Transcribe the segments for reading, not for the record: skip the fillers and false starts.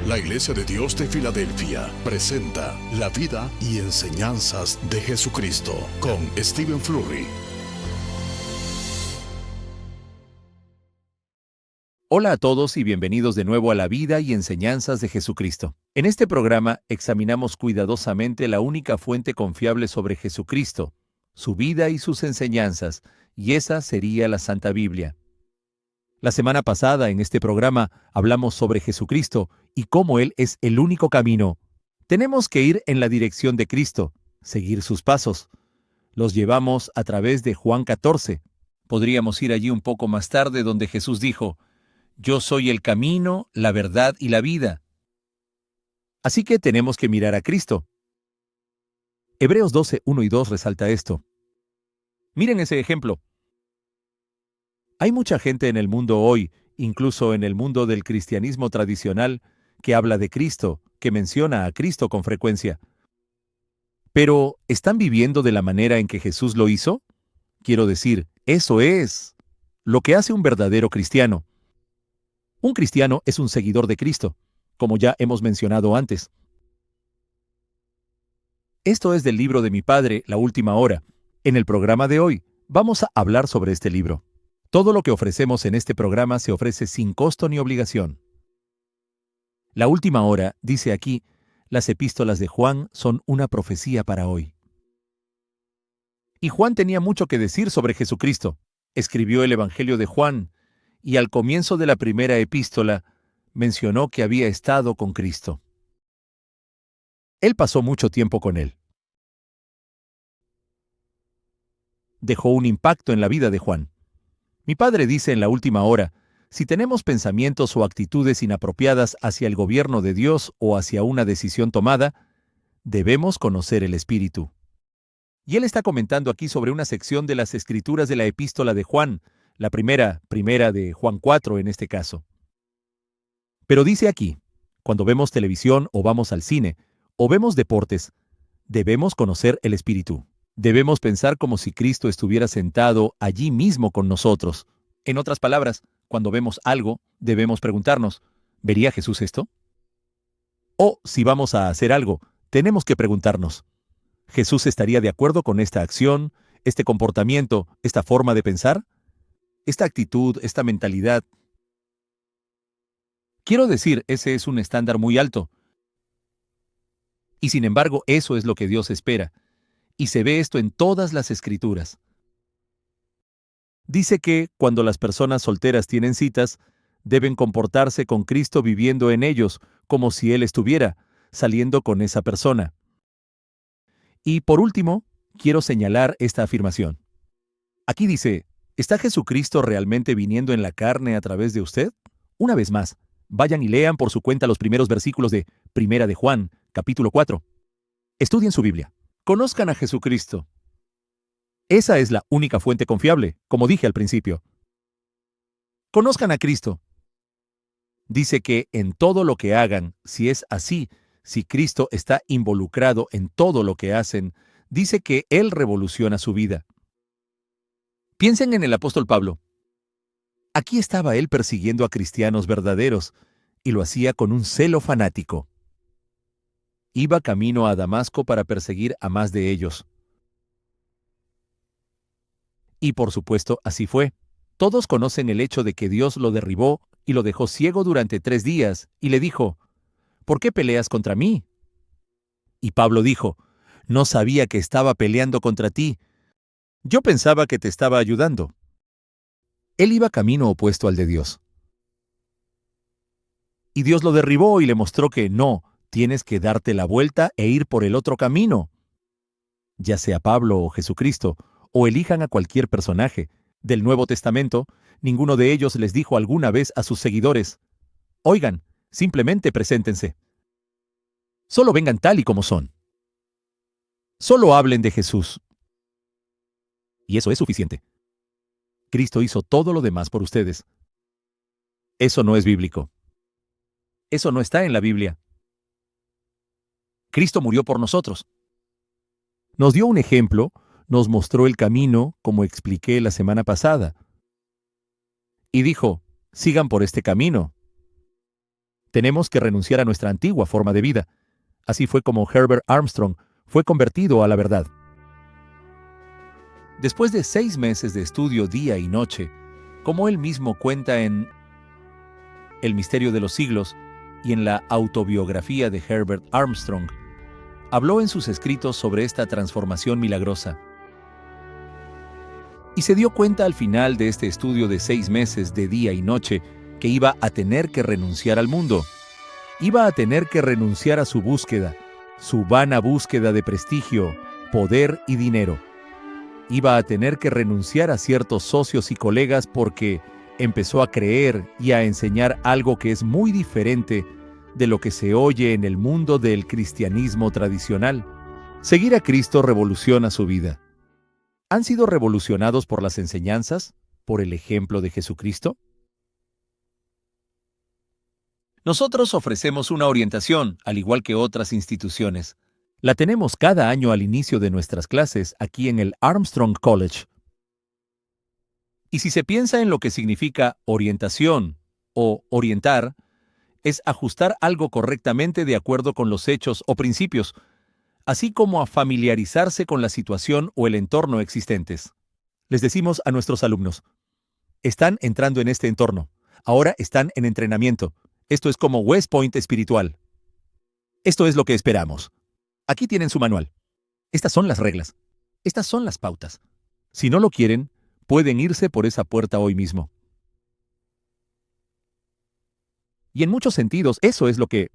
La Iglesia de Dios de Filadelfia presenta la vida y enseñanzas de Jesucristo con Stephen Flurry. Hola a todos y bienvenidos de nuevo a la vida y enseñanzas de Jesucristo. En este programa examinamos cuidadosamente la única fuente confiable sobre Jesucristo, su vida y sus enseñanzas, y esa sería la Santa Biblia. La semana pasada en este programa hablamos sobre Jesucristo y cómo Él es el único camino. Tenemos que ir en la dirección de Cristo, seguir sus pasos. Los llevamos a través de Juan 14. Podríamos ir allí un poco más tarde donde Jesús dijo: Yo soy el camino, la verdad y la vida. Así que tenemos que mirar a Cristo. Hebreos 12, 1 y 2 resalta esto. Miren ese ejemplo. Hay mucha gente en el mundo hoy, incluso en el mundo del cristianismo tradicional, que habla de Cristo, que menciona a Cristo con frecuencia. Pero, ¿están viviendo de la manera en que Jesús lo hizo? Quiero decir, eso es lo que hace un verdadero cristiano. Un cristiano es un seguidor de Cristo, como ya hemos mencionado antes. Esto es del libro de mi padre, La Última Hora. En el programa de hoy, vamos a hablar sobre este libro. Todo lo que ofrecemos en este programa se ofrece sin costo ni obligación. La Última Hora dice aquí: las epístolas de Juan son una profecía para hoy. Y Juan tenía mucho que decir sobre Jesucristo. Escribió el Evangelio de Juan, y al comienzo de la primera epístola mencionó que había estado con Cristo. Él pasó mucho tiempo con Él. Dejó un impacto en la vida de Juan. Mi padre dice en La Última Hora: si tenemos pensamientos o actitudes inapropiadas hacia el gobierno de Dios o hacia una decisión tomada, debemos conocer el Espíritu. Y él está comentando aquí sobre una sección de las Escrituras de la Epístola de Juan, la primera de Juan 4 en este caso. Pero dice aquí, cuando vemos televisión o vamos al cine, o vemos deportes, debemos conocer el Espíritu. Debemos pensar como si Cristo estuviera sentado allí mismo con nosotros. En otras palabras, cuando vemos algo, debemos preguntarnos: ¿vería Jesús esto? O, si vamos a hacer algo, tenemos que preguntarnos: ¿Jesús estaría de acuerdo con esta acción, este comportamiento, esta forma de pensar? Esta actitud, esta mentalidad. Quiero decir, ese es un estándar muy alto. Y sin embargo, eso es lo que Dios espera. Y se ve esto en todas las Escrituras. Dice que, cuando las personas solteras tienen citas, deben comportarse con Cristo viviendo en ellos, como si Él estuviera saliendo con esa persona. Y por último, quiero señalar esta afirmación. Aquí dice: ¿está Jesucristo realmente viniendo en la carne a través de usted? Una vez más, vayan y lean por su cuenta los primeros versículos de Primera de Juan, capítulo 4. Estudien su Biblia. Conozcan a Jesucristo. Esa es la única fuente confiable, como dije al principio. Conozcan a Cristo. Dice que en todo lo que hagan, si es así, si Cristo está involucrado en todo lo que hacen, dice que Él revoluciona su vida. Piensen en el apóstol Pablo. Aquí estaba él persiguiendo a cristianos verdaderos, y lo hacía con un celo fanático. Iba camino a Damasco para perseguir a más de ellos. Y por supuesto, así fue. Todos conocen el hecho de que Dios lo derribó y lo dejó ciego durante 3 días, y le dijo: ¿por qué peleas contra mí? Y Pablo dijo: no sabía que estaba peleando contra ti. Yo pensaba que te estaba ayudando. Él iba camino opuesto al de Dios. Y Dios lo derribó y le mostró que no, tienes que darte la vuelta e ir por el otro camino. Ya sea Pablo o Jesucristo, o elijan a cualquier personaje del Nuevo Testamento, ninguno de ellos les dijo alguna vez a sus seguidores: oigan, simplemente preséntense. Solo vengan tal y como son. Solo hablen de Jesús. Y eso es suficiente. Cristo hizo todo lo demás por ustedes. Eso no es bíblico. Eso no está en la Biblia. Cristo murió por nosotros. Nos dio un ejemplo, nos mostró el camino, como expliqué la semana pasada. Y dijo: sigan por este camino. Tenemos que renunciar a nuestra antigua forma de vida. Así fue como Herbert Armstrong fue convertido a la verdad. Después de 6 meses de estudio día y noche, como él mismo cuenta en El misterio de los siglos y en la autobiografía de Herbert Armstrong, habló en sus escritos sobre esta transformación milagrosa. Y se dio cuenta al final de este estudio de 6 meses de día y noche que iba a tener que renunciar al mundo. Iba a tener que renunciar a su búsqueda, su vana búsqueda de prestigio, poder y dinero. Iba a tener que renunciar a ciertos socios y colegas porque empezó a creer y a enseñar algo que es muy diferente de lo que se oye en el mundo del cristianismo tradicional. Seguir a Cristo revoluciona su vida. ¿Han sido revolucionados por las enseñanzas, por el ejemplo de Jesucristo? Nosotros ofrecemos una orientación, al igual que otras instituciones. La tenemos cada año al inicio de nuestras clases aquí en el Armstrong College. Y si se piensa en lo que significa orientación o orientar, es ajustar algo correctamente de acuerdo con los hechos o principios, así como a familiarizarse con la situación o el entorno existentes. Les decimos a nuestros alumnos, están entrando en este entorno, ahora están en entrenamiento. Esto es como West Point espiritual. Esto es lo que esperamos. Aquí tienen su manual. Estas son las reglas. Estas son las pautas. Si no lo quieren, pueden irse por esa puerta hoy mismo. Y en muchos sentidos, eso es lo que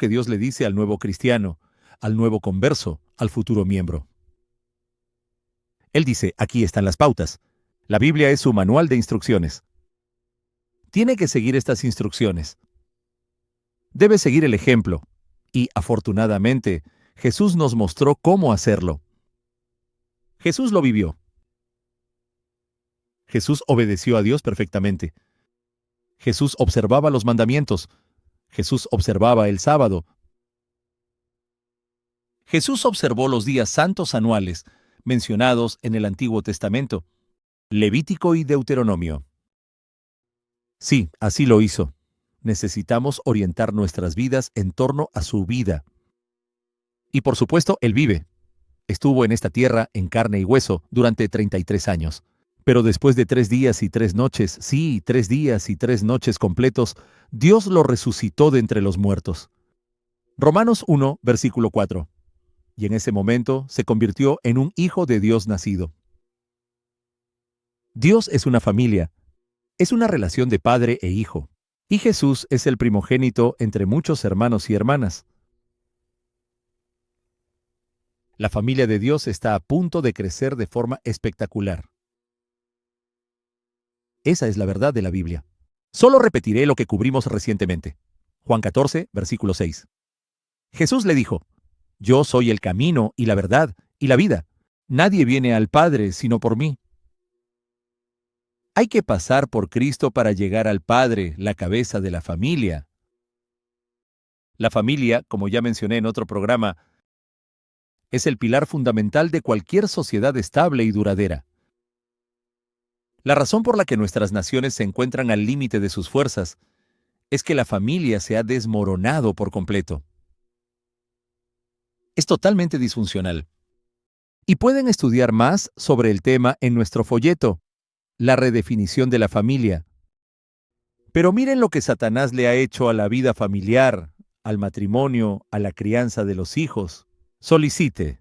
Dios le dice al nuevo cristiano, al nuevo converso, al futuro miembro. Él dice, aquí están las pautas. La Biblia es su manual de instrucciones. Tiene que seguir estas instrucciones. Debe seguir el ejemplo. Y, afortunadamente, Jesús nos mostró cómo hacerlo. Jesús lo vivió. Jesús obedeció a Dios perfectamente. Jesús observaba los mandamientos. Jesús observaba el sábado. Jesús observó los días santos anuales mencionados en el Antiguo Testamento, Levítico y Deuteronomio. Sí, así lo hizo. Necesitamos orientar nuestras vidas en torno a su vida. Y por supuesto, Él vive. Estuvo en esta tierra en carne y hueso durante 33 años. Pero después de 3 días y 3 noches, sí, 3 días y 3 noches completos, Dios lo resucitó de entre los muertos. Romanos 1, versículo 4. Y en ese momento se convirtió en un hijo de Dios nacido. Dios es una familia. Es una relación de padre e hijo. Y Jesús es el primogénito entre muchos hermanos y hermanas. La familia de Dios está a punto de crecer de forma espectacular. Esa es la verdad de la Biblia. Solo repetiré lo que cubrimos recientemente. Juan 14, versículo 6. Jesús le dijo, Yo soy el camino y la verdad y la vida. Nadie viene al Padre sino por mí. Hay que pasar por Cristo para llegar al Padre, la cabeza de la familia. La familia, como ya mencioné en otro programa, es el pilar fundamental de cualquier sociedad estable y duradera. La razón por la que nuestras naciones se encuentran al límite de sus fuerzas es que la familia se ha desmoronado por completo. Es totalmente disfuncional. Y pueden estudiar más sobre el tema en nuestro folleto, La redefinición de la familia. Pero miren lo que Satanás le ha hecho a la vida familiar, al matrimonio, a la crianza de los hijos. Solicite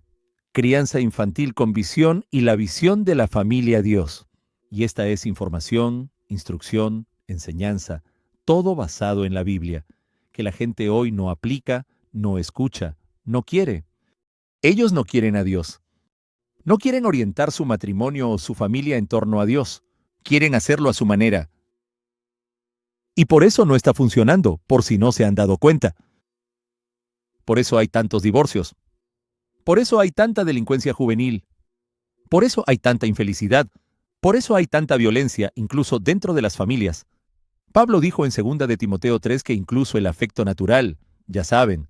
crianza infantil con visión y la visión de la familia a Dios. Y esta es información, instrucción, enseñanza, todo basado en la Biblia, que la gente hoy no aplica, no escucha, no quiere. Ellos no quieren a Dios. No quieren orientar su matrimonio o su familia en torno a Dios. Quieren hacerlo a su manera. Y por eso no está funcionando, por si no se han dado cuenta. Por eso hay tantos divorcios. Por eso hay tanta delincuencia juvenil. Por eso hay tanta infelicidad. Por eso hay tanta violencia, incluso dentro de las familias. Pablo dijo en 2 de Timoteo 3 que incluso el afecto natural, ya saben,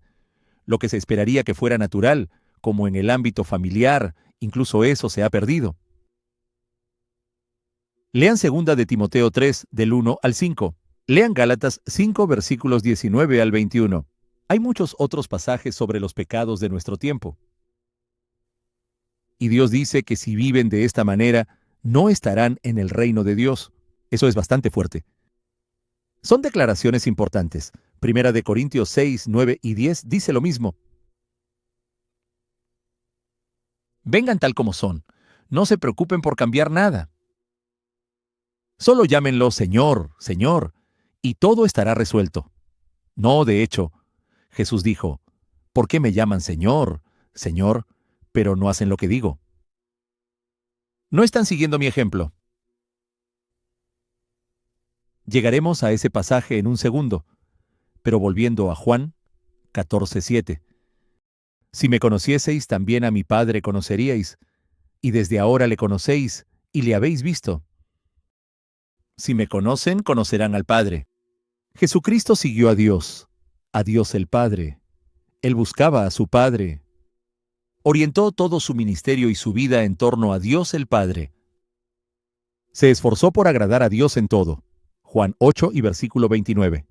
lo que se esperaría que fuera natural, como en el ámbito familiar, incluso eso se ha perdido. Lean 2 de Timoteo 3, del 1 al 5. Lean Gálatas 5 versículos 19 al 21. Hay muchos otros pasajes sobre los pecados de nuestro tiempo. Y Dios dice que si viven de esta manera, no estarán en el reino de Dios. Eso es bastante fuerte. Son declaraciones importantes. Primera de Corintios 6, 9 y 10 dice lo mismo. Vengan tal como son. No se preocupen por cambiar nada. Solo llámenlo Señor, Señor, y todo estará resuelto. No, de hecho, Jesús dijo, ¿por qué me llaman Señor, Señor, pero no hacen lo que digo? No están siguiendo mi ejemplo. Llegaremos a ese pasaje en un segundo, pero volviendo a Juan 14:7. Si me conocieseis, también a mi Padre conoceríais, y desde ahora le conocéis y le habéis visto. Si me conocen, conocerán al Padre. Jesucristo siguió a Dios el Padre. Él buscaba a su Padre. Orientó todo su ministerio y su vida en torno a Dios el Padre. Se esforzó por agradar a Dios en todo. Juan 8 y versículo 29.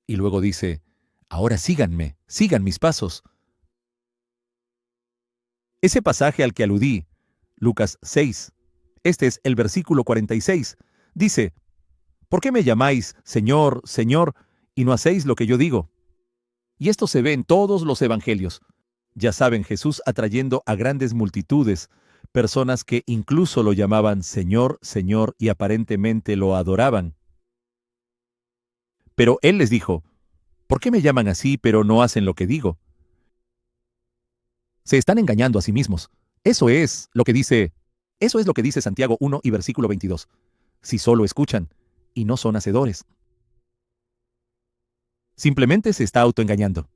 Y luego dice, ahora síganme, sigan mis pasos. Ese pasaje al que aludí, Lucas 6, este es el versículo 46, dice, ¿por qué me llamáis Señor, Señor, y no hacéis lo que yo digo? Y esto se ve en todos los evangelios. Ya saben, Jesús atrayendo a grandes multitudes, personas que incluso lo llamaban Señor, Señor, y aparentemente lo adoraban. Pero Él les dijo, ¿por qué me llaman así, pero no hacen lo que digo? Se están engañando a sí mismos. Eso es lo que dice Santiago 1 y versículo 22. Si solo escuchan y no son hacedores. Simplemente se está autoengañando.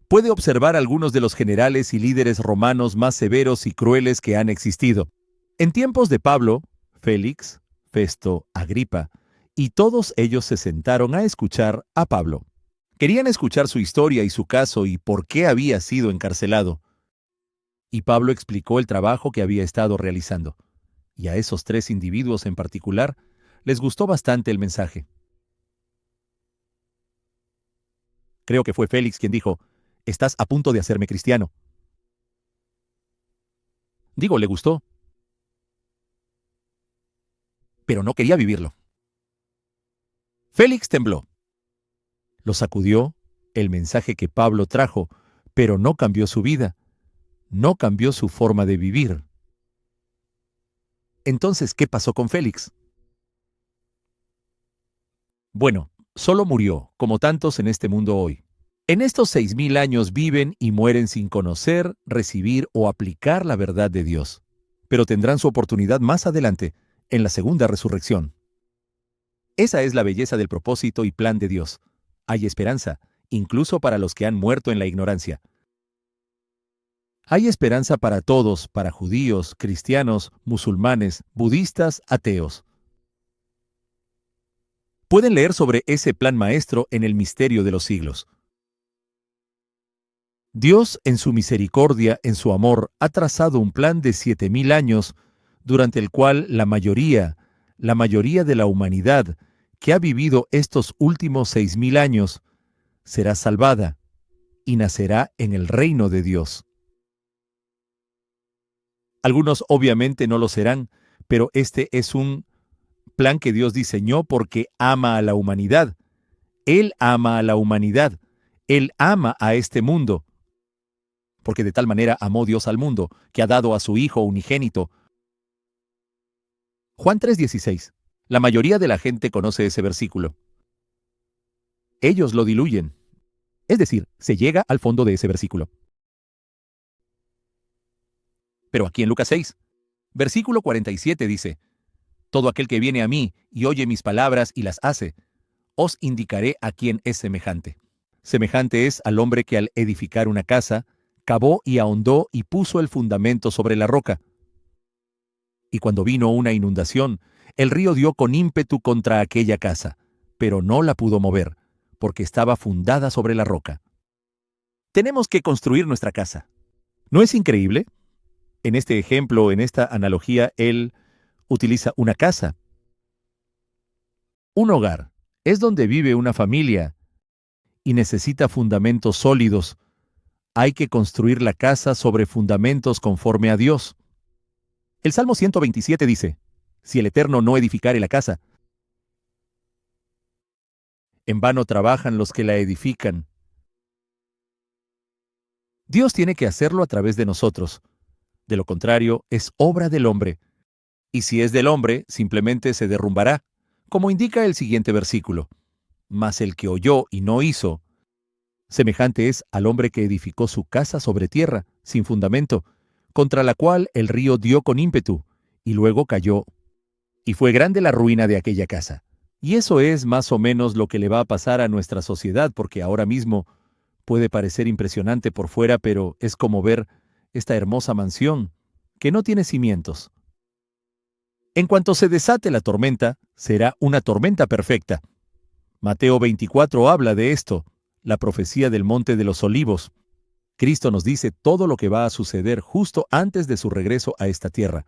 Puede observar algunos de los generales y líderes romanos más severos y crueles que han existido. En tiempos de Pablo, Félix, Festo, Agripa, y todos ellos se sentaron a escuchar a Pablo. Querían escuchar su historia y su caso y por qué había sido encarcelado. Y Pablo explicó el trabajo que había estado realizando. Y a esos 3 individuos en particular les gustó bastante el mensaje. Creo que fue Félix quien dijo, «Estás a punto de hacerme cristiano». Digo, le gustó. Pero no quería vivirlo. Félix tembló. Lo sacudió el mensaje que Pablo trajo, pero no cambió su vida. No cambió su forma de vivir. Entonces, ¿qué pasó con Félix? Bueno, solo murió, como tantos en este mundo hoy. En estos 6,000 años viven y mueren sin conocer, recibir o aplicar la verdad de Dios. Pero tendrán su oportunidad más adelante, en la segunda resurrección. Esa es la belleza del propósito y plan de Dios. Hay esperanza, incluso para los que han muerto en la ignorancia. Hay esperanza para todos, para judíos, cristianos, musulmanes, budistas, ateos. Pueden leer sobre ese plan maestro en el misterio de los siglos. Dios, en su misericordia, en su amor, ha trazado un plan de 7,000 años, durante el cual la mayoría de la humanidad que ha vivido estos últimos 6,000 años, será salvada y nacerá en el reino de Dios. Algunos obviamente no lo serán, pero este es un plan que Dios diseñó porque ama a la humanidad. Él ama a la humanidad. Él ama a este mundo. Porque de tal manera amó Dios al mundo, que ha dado a su Hijo unigénito. Juan 3:16. La mayoría de la gente conoce ese versículo. Ellos lo diluyen. Es decir, se llega al fondo de ese versículo. Pero aquí en Lucas 6, versículo 47 dice, «Todo aquel que viene a mí y oye mis palabras y las hace, os indicaré a quién es semejante». Semejante es al hombre que al edificar una casa, cavó y ahondó y puso el fundamento sobre la roca. Y cuando vino una inundación, el río dio con ímpetu contra aquella casa, pero no la pudo mover, porque estaba fundada sobre la roca. Tenemos que construir nuestra casa. ¿No es increíble? En este ejemplo, en esta analogía, él utiliza una casa. Un hogar es donde vive una familia y necesita fundamentos sólidos. Hay que construir la casa sobre fundamentos conforme a Dios. El Salmo 127 dice, si el Eterno no edificare la casa, en vano trabajan los que la edifican. Dios tiene que hacerlo a través de nosotros. De lo contrario, es obra del hombre. Y si es del hombre, simplemente se derrumbará, como indica el siguiente versículo. Mas el que oyó y no hizo, semejante es al hombre que edificó su casa sobre tierra, sin fundamento, contra la cual el río dio con ímpetu, y luego cayó. Y fue grande la ruina de aquella casa. Y eso es más o menos lo que le va a pasar a nuestra sociedad, porque ahora mismo puede parecer impresionante por fuera, pero es como ver esta hermosa mansión, que no tiene cimientos. En cuanto se desate la tormenta, será una tormenta perfecta. Mateo 24 habla de esto, la profecía del Monte de los Olivos. Cristo nos dice todo lo que va a suceder justo antes de su regreso a esta tierra.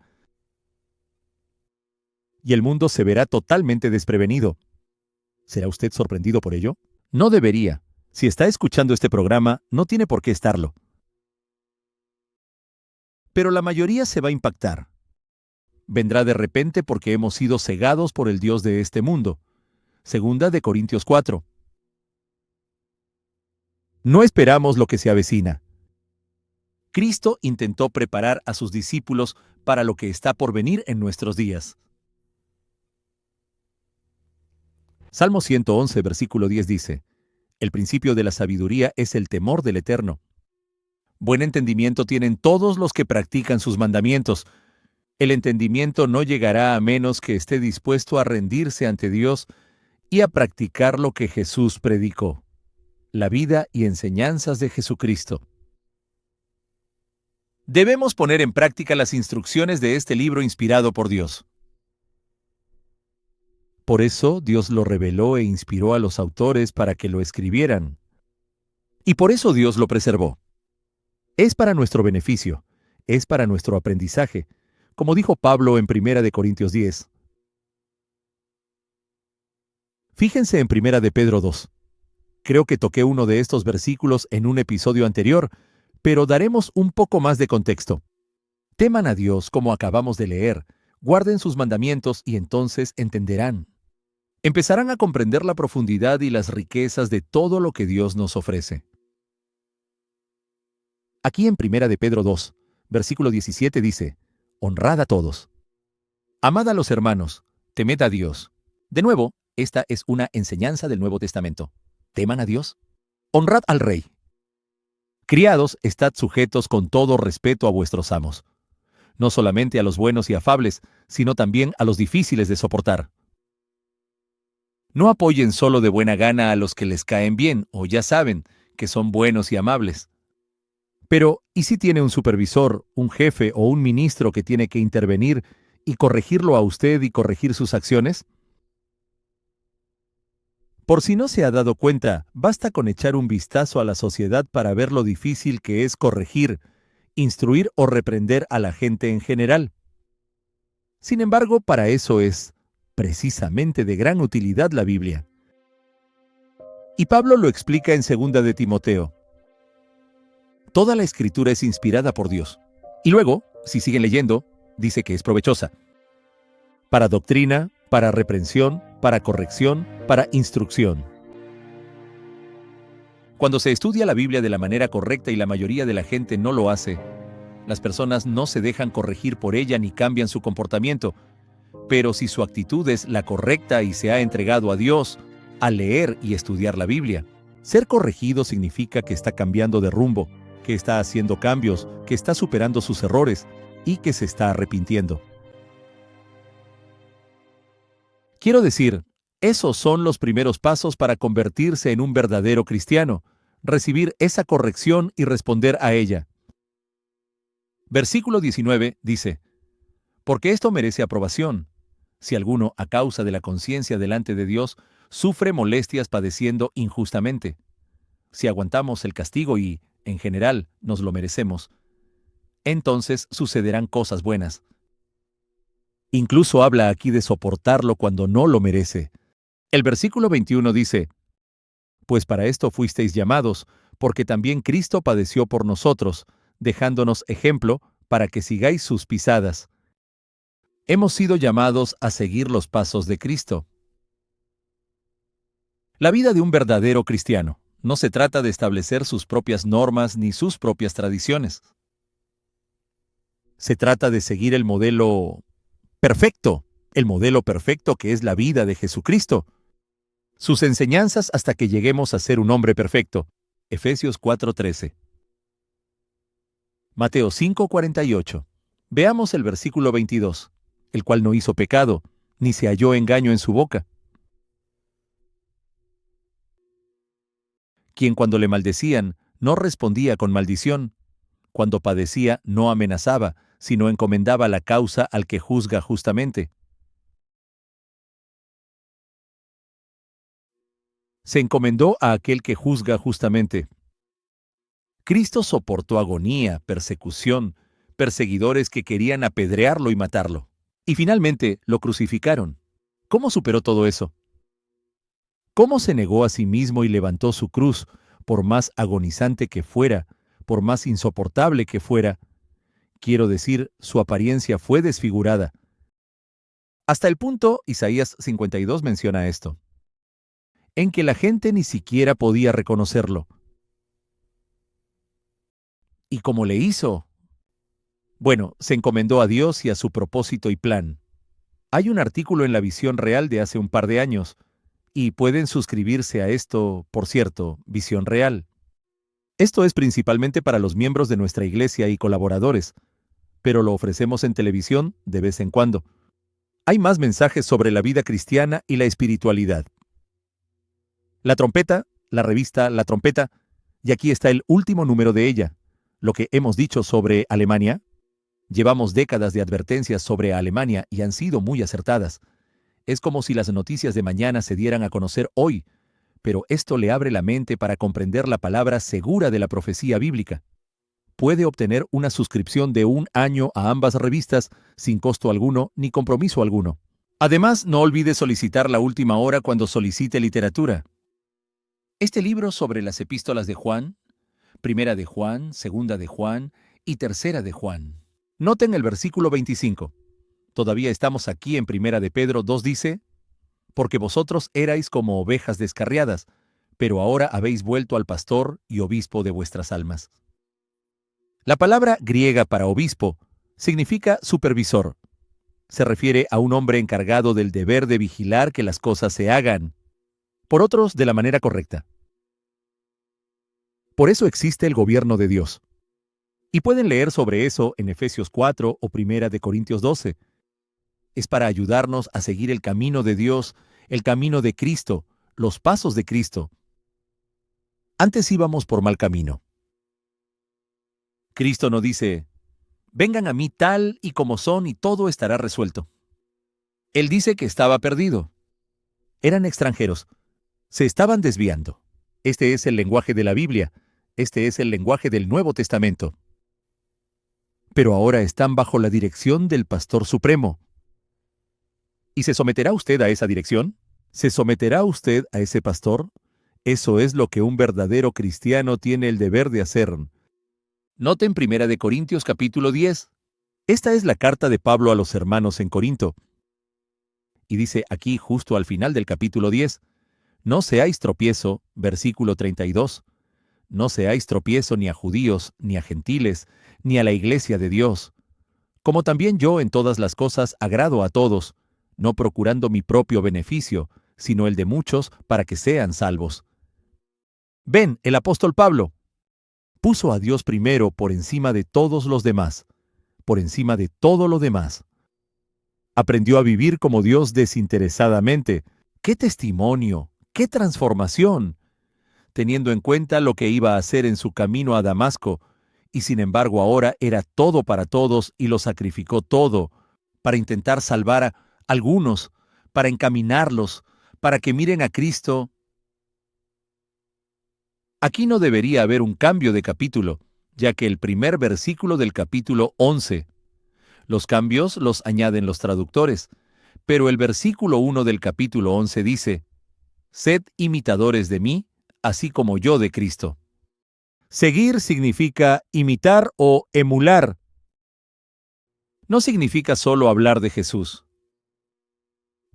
Y el mundo se verá totalmente desprevenido. ¿Será usted sorprendido por ello? No debería. Si está escuchando este programa, no tiene por qué estarlo. Pero la mayoría se va a impactar. Vendrá de repente porque hemos sido cegados por el Dios de este mundo. Segunda de Corintios 4. No esperamos lo que se avecina. Cristo intentó preparar a sus discípulos para lo que está por venir en nuestros días. Salmo 111, versículo 10 dice, el principio de la sabiduría es el temor del Eterno. Buen entendimiento tienen todos los que practican sus mandamientos. El entendimiento no llegará a menos que esté dispuesto a rendirse ante Dios y a practicar lo que Jesús predicó, la vida y enseñanzas de Jesucristo. Debemos poner en práctica las instrucciones de este libro inspirado por Dios. Por eso Dios lo reveló e inspiró a los autores para que lo escribieran. Y por eso Dios lo preservó. Es para nuestro beneficio, es para nuestro aprendizaje, como dijo Pablo en 1 de Corintios 10. Fíjense en 1 de Pedro 2. Creo que toqué uno de estos versículos en un episodio anterior, pero daremos un poco más de contexto. Teman a Dios como acabamos de leer, guarden sus mandamientos y entonces entenderán. Empezarán a comprender la profundidad y las riquezas de todo lo que Dios nos ofrece. Aquí en 1 de Pedro 2, versículo 17 dice, honrad a todos. Amad a los hermanos, temed a Dios. De nuevo, esta es una enseñanza del Nuevo Testamento. ¿Teman a Dios? Honrad al rey. Criados, estad sujetos con todo respeto a vuestros amos. No solamente a los buenos y afables, sino también a los difíciles de soportar. No apoyen solo de buena gana a los que les caen bien, o ya saben, que son buenos y amables. Pero, ¿y si tiene un supervisor, un jefe o un ministro que tiene que intervenir y corregirlo a usted y corregir sus acciones? Por si no se ha dado cuenta, basta con echar un vistazo a la sociedad para ver lo difícil que es corregir, instruir o reprender a la gente en general. Sin embargo, para eso es precisamente de gran utilidad la Biblia. Y Pablo lo explica en 2 de Timoteo. Toda la Escritura es inspirada por Dios. Y luego, si siguen leyendo, dice que es provechosa. Para doctrina, para reprensión, para corrección, para instrucción. Cuando se estudia la Biblia de la manera correcta y la mayoría de la gente no lo hace, las personas no se dejan corregir por ella ni cambian su comportamiento. Pero si su actitud es la correcta y se ha entregado a Dios, al leer y estudiar la Biblia, ser corregido significa que está cambiando de rumbo, que está haciendo cambios, que está superando sus errores y que se está arrepintiendo. Quiero decir, esos son los primeros pasos para convertirse en un verdadero cristiano, recibir esa corrección y responder a ella. Versículo 19 dice, porque esto merece aprobación, si alguno, a causa de la conciencia delante de Dios, sufre molestias padeciendo injustamente. Si aguantamos el castigo y, en general, nos lo merecemos, entonces sucederán cosas buenas. Incluso habla aquí de soportarlo cuando no lo merece. El versículo 21 dice, pues para esto fuisteis llamados, porque también Cristo padeció por nosotros, dejándonos ejemplo para que sigáis sus pisadas. Hemos sido llamados a seguir los pasos de Cristo. La vida de un verdadero cristiano no se trata de establecer sus propias normas ni sus propias tradiciones. Se trata de seguir el modelo perfecto que es la vida de Jesucristo. Sus enseñanzas hasta que lleguemos a ser un hombre perfecto. Efesios 4:13. Mateo 5:48. Veamos el versículo 22, el cual no hizo pecado, ni se halló engaño en su boca. Quien cuando le maldecían, no respondía con maldición. Cuando padecía, no amenazaba, sino encomendaba la causa al que juzga justamente. Se encomendó a aquel que juzga justamente. Cristo soportó agonía, persecución, perseguidores que querían apedrearlo y matarlo. Y finalmente lo crucificaron. ¿Cómo superó todo eso? ¿Cómo se negó a sí mismo y levantó su cruz, por más agonizante que fuera, por más insoportable que fuera? Quiero decir, su apariencia fue desfigurada. Hasta el punto, Isaías 52 menciona esto, en que la gente ni siquiera podía reconocerlo. ¿Y cómo le hizo? Bueno, se encomendó a Dios y a su propósito y plan. Hay un artículo en La Visión Real de hace un par de años, y pueden suscribirse a esto, por cierto, Visión Real. Esto es principalmente para los miembros de nuestra iglesia y colaboradores, pero lo ofrecemos en televisión de vez en cuando. Hay más mensajes sobre la vida cristiana y la espiritualidad. La Trompeta, la revista La Trompeta, y aquí está el último número de ella. Lo que hemos dicho sobre Alemania. Llevamos décadas de advertencias sobre Alemania y han sido muy acertadas. Es como si las noticias de mañana se dieran a conocer hoy, pero esto le abre la mente para comprender la palabra segura de la profecía bíblica. Puede obtener una suscripción de 1 año a ambas revistas sin costo alguno ni compromiso alguno. Además, no olvide solicitar la última hora cuando solicite literatura. Este libro sobre las epístolas de Juan, Primera de Juan, Segunda de Juan y Tercera de Juan. Noten el versículo 25. Todavía estamos aquí en Primera de Pedro 2 dice, porque vosotros erais como ovejas descarriadas, pero ahora habéis vuelto al pastor y obispo de vuestras almas. La palabra griega para obispo significa supervisor. Se refiere a un hombre encargado del deber de vigilar que las cosas se hagan, por otros de la manera correcta. Por eso existe el gobierno de Dios. Y pueden leer sobre eso en Efesios 4 o Primera de Corintios 12. Es para ayudarnos a seguir el camino de Dios, el camino de Cristo, los pasos de Cristo. Antes íbamos por mal camino. Cristo no dice, vengan a mí tal y como son y todo estará resuelto. Él dice que estaba perdido. Eran extranjeros. Se estaban desviando. Este es el lenguaje de la Biblia. Este es el lenguaje del Nuevo Testamento. Pero ahora están bajo la dirección del Pastor Supremo. ¿Y se someterá usted a esa dirección? ¿Se someterá usted a ese pastor? Eso es lo que un verdadero cristiano tiene el deber de hacer. Noten 1 de Corintios capítulo 10. Esta es la carta de Pablo a los hermanos en Corinto. Y dice aquí justo al final del capítulo 10, no seáis tropiezo, versículo 32. No seáis tropiezo ni a judíos, ni a gentiles, ni a la iglesia de Dios. Como también yo en todas las cosas agrado a todos, no procurando mi propio beneficio, sino el de muchos para que sean salvos. Ven, el apóstol Pablo puso a Dios primero por encima de todos los demás, por encima de todo lo demás. Aprendió a vivir como Dios desinteresadamente. ¡Qué testimonio! ¡Qué transformación! Teniendo en cuenta lo que iba a hacer en su camino a Damasco, y sin embargo ahora era todo para todos y lo sacrificó todo, para intentar salvar a algunos, para encaminarlos, para que miren a Cristo. Aquí no debería haber un cambio de capítulo, ya que el primer versículo del capítulo 11. Los cambios los añaden los traductores, pero el versículo 1 del capítulo 11 dice, Sed imitadores de mí, así como yo de Cristo. Seguir significa imitar o emular. No significa solo hablar de Jesús.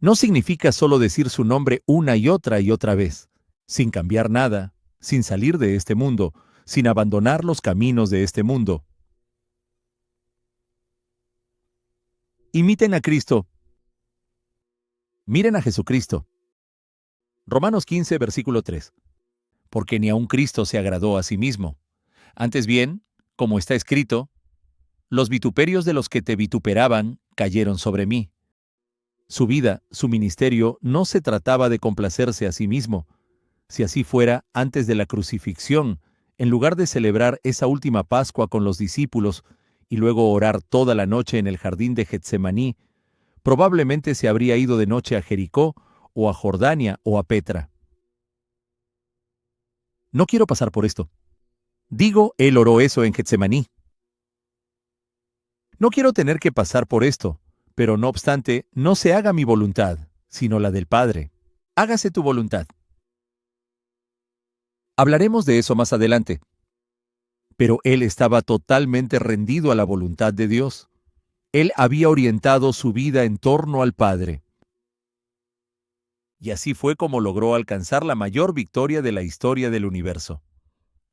No significa solo decir su nombre una y otra vez, sin cambiar nada, sin salir de este mundo, sin abandonar los caminos de este mundo. Imiten a Cristo. Miren a Jesucristo. Romanos 15, versículo 3. Porque ni aun Cristo se agradó a sí mismo. Antes bien, como está escrito, los vituperios de los que te vituperaban cayeron sobre mí. Su vida, su ministerio, no se trataba de complacerse a sí mismo. Si así fuera, antes de la crucifixión, en lugar de celebrar esa última Pascua con los discípulos y luego orar toda la noche en el jardín de Getsemaní, probablemente se habría ido de noche a Jericó o a Jordania o a Petra. No quiero pasar por esto. Digo, él oró eso en Getsemaní. No quiero tener que pasar por esto, pero no obstante, no se haga mi voluntad, sino la del Padre. Hágase tu voluntad. Hablaremos de eso más adelante. Pero él estaba totalmente rendido a la voluntad de Dios. Él había orientado su vida en torno al Padre. Y así fue como logró alcanzar la mayor victoria de la historia del universo.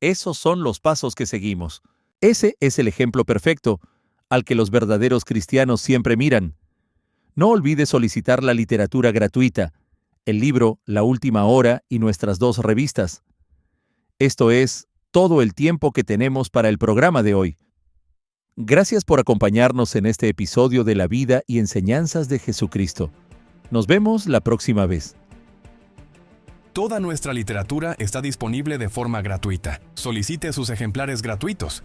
Esos son los pasos que seguimos. Ese es el ejemplo perfecto al que los verdaderos cristianos siempre miran. No olvide solicitar la literatura gratuita, el libro La Última Hora y nuestras 2 revistas. Esto es todo el tiempo que tenemos para el programa de hoy. Gracias por acompañarnos en este episodio de la vida y enseñanzas de Jesucristo. Nos vemos la próxima vez. Toda nuestra literatura está disponible de forma gratuita. Solicite sus ejemplares gratuitos.